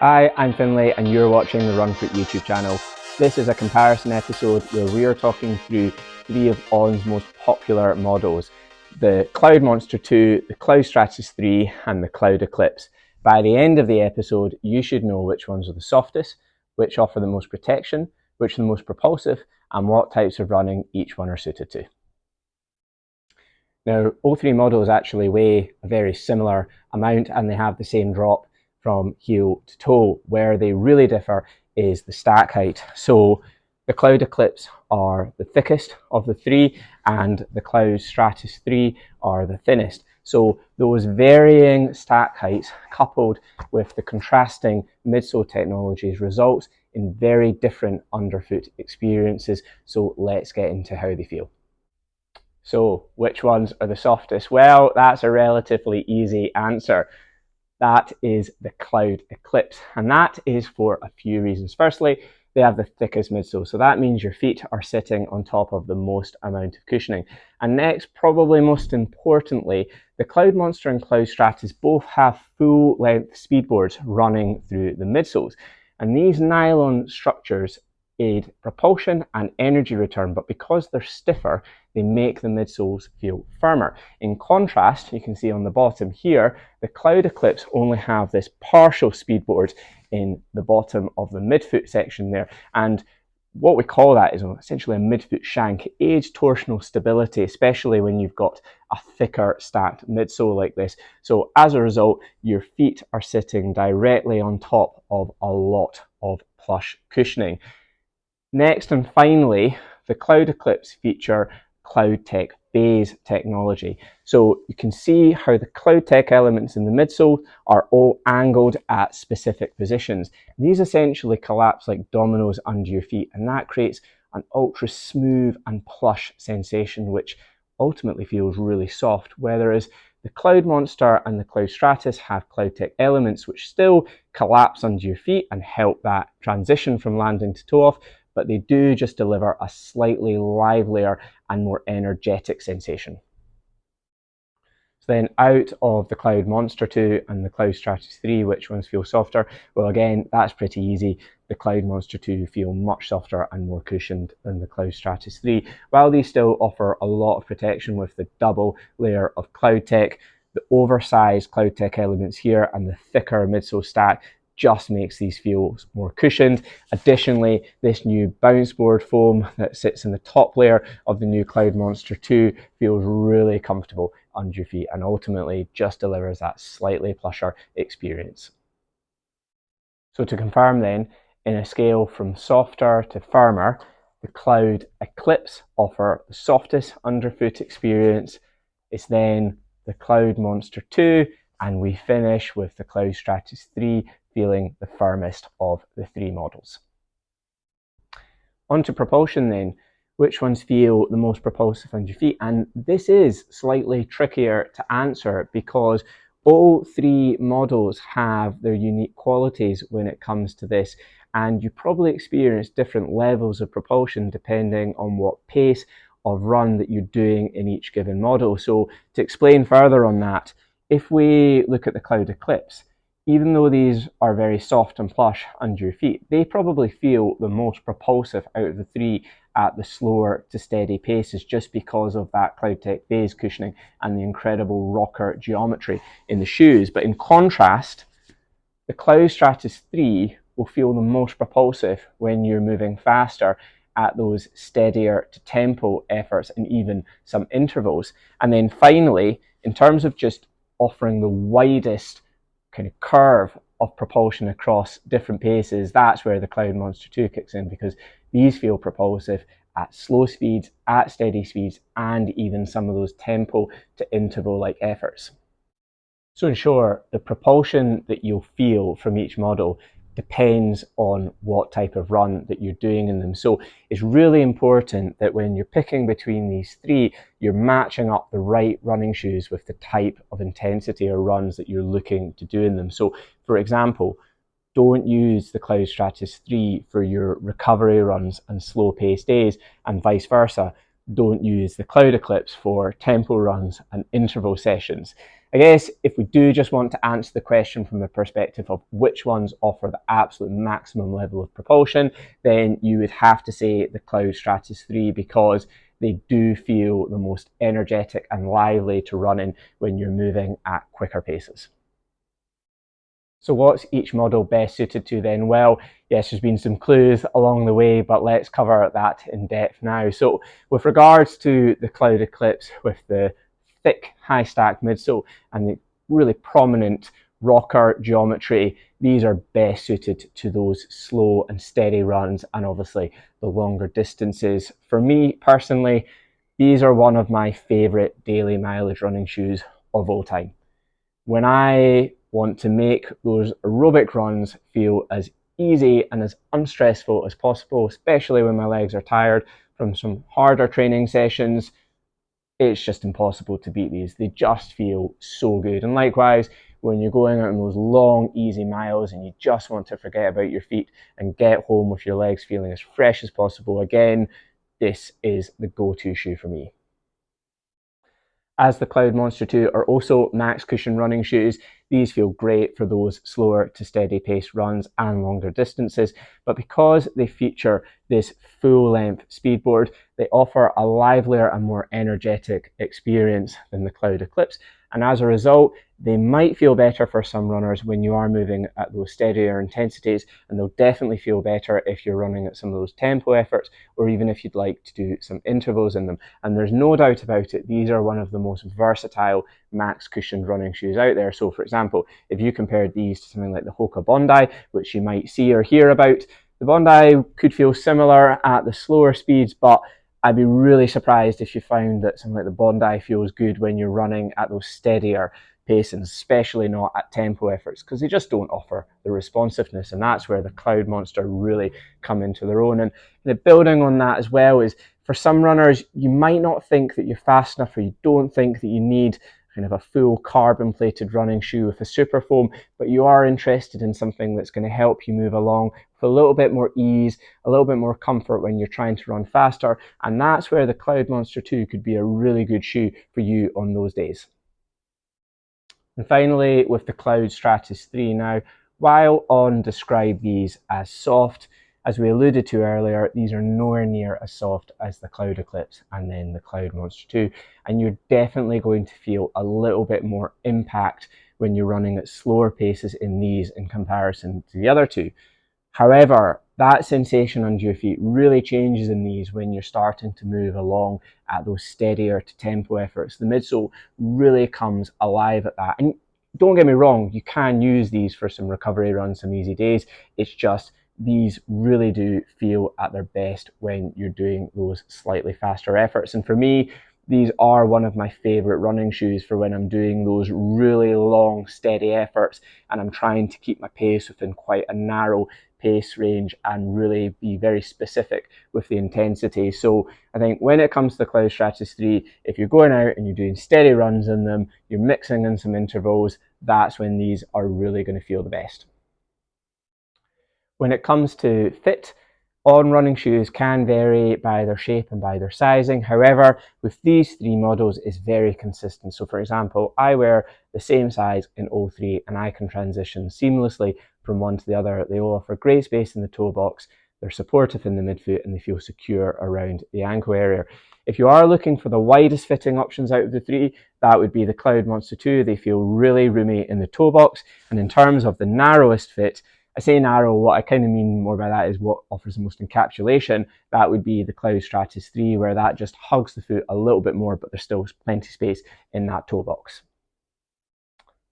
Hi, I'm Finlay and you're watching the Runfoot YouTube channel. This is a comparison episode where we are talking through three of On's most popular models: the Cloudmonster 2, the Cloudstratus 3 and the Cloudeclipse. By the end of the episode, you should know which ones are the softest, which offer the most protection, which are the most propulsive, and what types of running each one are suited to. Now, all three models actually weigh a very similar amount and they have the same drop from heel to toe. Where they really differ is the stack height. So the Cloudeclipse are the thickest of the three and the Cloudstratus 3 are the thinnest. So those varying stack heights coupled with the contrasting midsole technologies results in very different underfoot experiences. So let's get into how they feel. So which ones are the softest? Well, that's a relatively easy answer. That is the Cloudeclipse, and that is for a few reasons. Firstly, they have the thickest midsole, so that means your feet are sitting on top of the most amount of cushioning. And next, probably most importantly, the Cloudmonster and Cloudstratus both have full-length speedboards running through the midsoles, and these nylon structures aid propulsion and energy return, but because they're stiffer, they make the midsoles feel firmer. In contrast, you can see on the bottom here, the Cloudeclipse only have this partial speedboard in the bottom of the midfoot section there, and what we call that is essentially a midfoot shank. It aids torsional stability, especially when you've got a thicker stacked midsole like this. So as a result, your feet are sitting directly on top of a lot of plush cushioning. Next and finally, the Cloudeclipse feature CloudTec Phase technology. So you can see how the CloudTec elements in the midsole are all angled at specific positions. These essentially collapse like dominoes under your feet, and that creates an ultra smooth and plush sensation, which ultimately feels really soft. Whereas the Cloudmonster and the Cloudstratus have CloudTec elements which still collapse under your feet and help that transition from landing to toe off, but they do just deliver a slightly livelier and more energetic sensation. So then out of the Cloudmonster 2 and the Cloudstratus 3, which ones feel softer? Well, again, that's pretty easy. The Cloudmonster 2 feel much softer and more cushioned than the Cloudstratus 3. While these still offer a lot of protection with the double layer of CloudTec, the oversized CloudTec elements here and the thicker midsole stack just makes these feel more cushioned. Additionally, this new bounce board foam that sits in the top layer of the new Cloudmonster 2 feels really comfortable under your feet and ultimately just delivers that slightly plusher experience. So to confirm then, in a scale from softer to firmer, the Cloudeclipse offer the softest underfoot experience. It's then the Cloudmonster 2, and we finish with the Cloudstratus 3 feeling the firmest of the three models. On to propulsion then. Which ones feel the most propulsive under your feet? And this is slightly trickier to answer because all three models have their unique qualities when it comes to this, and you probably experience different levels of propulsion depending on what pace of run that you're doing in each given model. So to explain further on that, if we look at the Cloudeclipse, even though these are very soft and plush under your feet, they probably feel the most propulsive out of the three at the slower to steady paces, just because of that CloudTec Phase cushioning and the incredible rocker geometry in the shoes. But in contrast, the Cloudstratus 3 will feel the most propulsive when you're moving faster at those steadier to tempo efforts and even some intervals. And then finally, in terms of just offering the widest kind of curve of propulsion across different paces, that's where the Cloudmonster 2 kicks in, because these feel propulsive at slow speeds, at steady speeds, and even some of those tempo to interval like efforts. So in short, the propulsion that you'll feel from each model depends on what type of run that you're doing in them. So it's really important that when you're picking between these three, you're matching up the right running shoes with the type of intensity or runs that you're looking to do in them. So for example, don't use the Cloudstratus 3 for your recovery runs and slow paced days, and vice versa. Don't use the Cloudeclipse for tempo runs and interval sessions. I guess if we do just want to answer the question from the perspective of which ones offer the absolute maximum level of propulsion, then you would have to say the Cloudstratus 3, because they do feel the most energetic and lively to run in when you're moving at quicker paces. So what's each model best suited to then? Well, yes, there's been some clues along the way, but let's cover that in depth now. So with regards to the Cloudeclipse, with the thick high stack midsole and the really prominent rocker geometry, these are best suited to those slow and steady runs and obviously the longer distances. For me personally, these are one of my favorite daily mileage running shoes of all time. When I want to make those aerobic runs feel as easy and as unstressful as possible, especially when my legs are tired from some harder training sessions, it's just impossible to beat these. They just feel so good. And likewise, when you're going out on those long, easy miles and you just want to forget about your feet and get home with your legs feeling as fresh as possible, again, this is the go-to shoe for me. As the Cloudmonster 2 are also max cushion running shoes, these feel great for those slower to steady pace runs and longer distances, but because they feature this full length speedboard, they offer a livelier and more energetic experience than the Cloudeclipse, and as a result, they might feel better for some runners when you are moving at those steadier intensities, and they'll definitely feel better if you're running at some of those tempo efforts, or even if you'd like to do some intervals in them. And there's no doubt about it, these are one of the most versatile max cushioned running shoes out there. So for example, if you compared these to something like the Hoka Bondi, which you might see or hear about, the Bondi could feel similar at the slower speeds, but I'd be really surprised if you found that something like the Bondi feels good when you're running at those steadier paces, especially not at tempo efforts, because they just don't offer the responsiveness, and that's where the Cloudmonster really come into their own. And the building on that as well is, for some runners, you might not think that you're fast enough, or you don't think that you need kind of a full carbon plated running shoe with a super foam, but you are interested in something that's going to help you move along with a little bit more ease, a little bit more comfort when you're trying to run faster, and that's where the Cloudmonster 2 could be a really good shoe for you on those days. And finally, with the Cloudstratus 3 now, while On described these as soft, as we alluded to earlier, these are nowhere near as soft as the Cloudeclipse and then the Cloudmonster 2, and you're definitely going to feel a little bit more impact when you're running at slower paces in these in comparison to the other two. However, that sensation under your feet really changes in these when you're starting to move along at those steadier to tempo efforts. The midsole really comes alive at that. And don't get me wrong, you can use these for some recovery runs, some easy days. It's just these really do feel at their best when you're doing those slightly faster efforts. And for me, these are one of my favorite running shoes for when I'm doing those really long, steady efforts and I'm trying to keep my pace within quite a narrow pace range and really be very specific with the intensity. So I think when it comes to the Cloudstratus 3, if you're going out and you're doing steady runs in them, you're mixing in some intervals, that's when these are really going to feel the best. When it comes to fit, On running shoes can vary by their shape and by their sizing. However, with these three models, it's very consistent. So for example, I wear the same size in all three and I can transition seamlessly from one to the other. They all offer great space in the toe box, they're supportive in the midfoot, and they feel secure around the ankle area. If you are looking for the widest fitting options out of the three, that would be the Cloudmonster 2. They feel really roomy in the toe box. And in terms of the narrowest fit, I say narrow, what I kind of mean more by that is what offers the most encapsulation. That would be the Cloudstratus 3, where that just hugs the foot a little bit more, but there's still plenty of space in that toe box.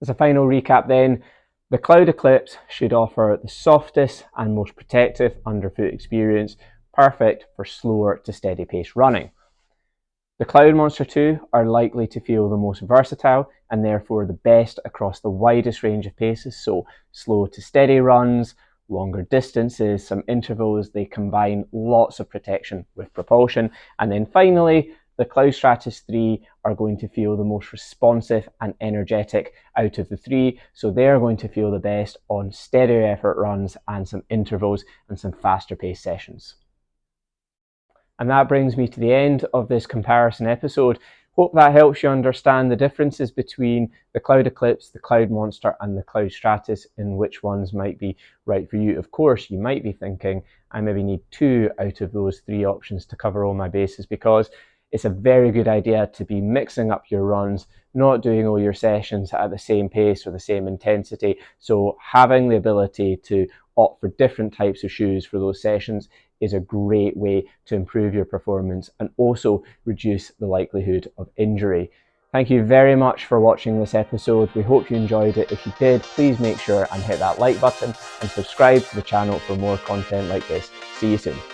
As a final recap then, the Cloudeclipse should offer the softest and most protective underfoot experience, perfect for slower to steady pace running. The Cloudmonster 2 are likely to feel the most versatile and therefore the best across the widest range of paces, so slow to steady runs, longer distances, some intervals. They combine lots of protection with propulsion. And then finally, the Cloudstratus 3 are going to feel the most responsive and energetic out of the three, so they're going to feel the best on steadier effort runs and some intervals and some faster pace sessions. And that brings me to the end of this comparison episode. Hope that helps you understand the differences between the Cloudeclipse, the Cloudmonster and the Cloudstratus, and which ones might be right for you. Of course, you might be thinking, I maybe need 2 out of those 3 options to cover all my bases, because it's a very good idea to be mixing up your runs, not doing all your sessions at the same pace or the same intensity. So having the ability to opt for different types of shoes for those sessions is a great way to improve your performance and also reduce the likelihood of injury. Thank you very much for watching this episode. We hope you enjoyed it. If you did, please make sure and hit that like button and subscribe to the channel for more content like this. See you soon.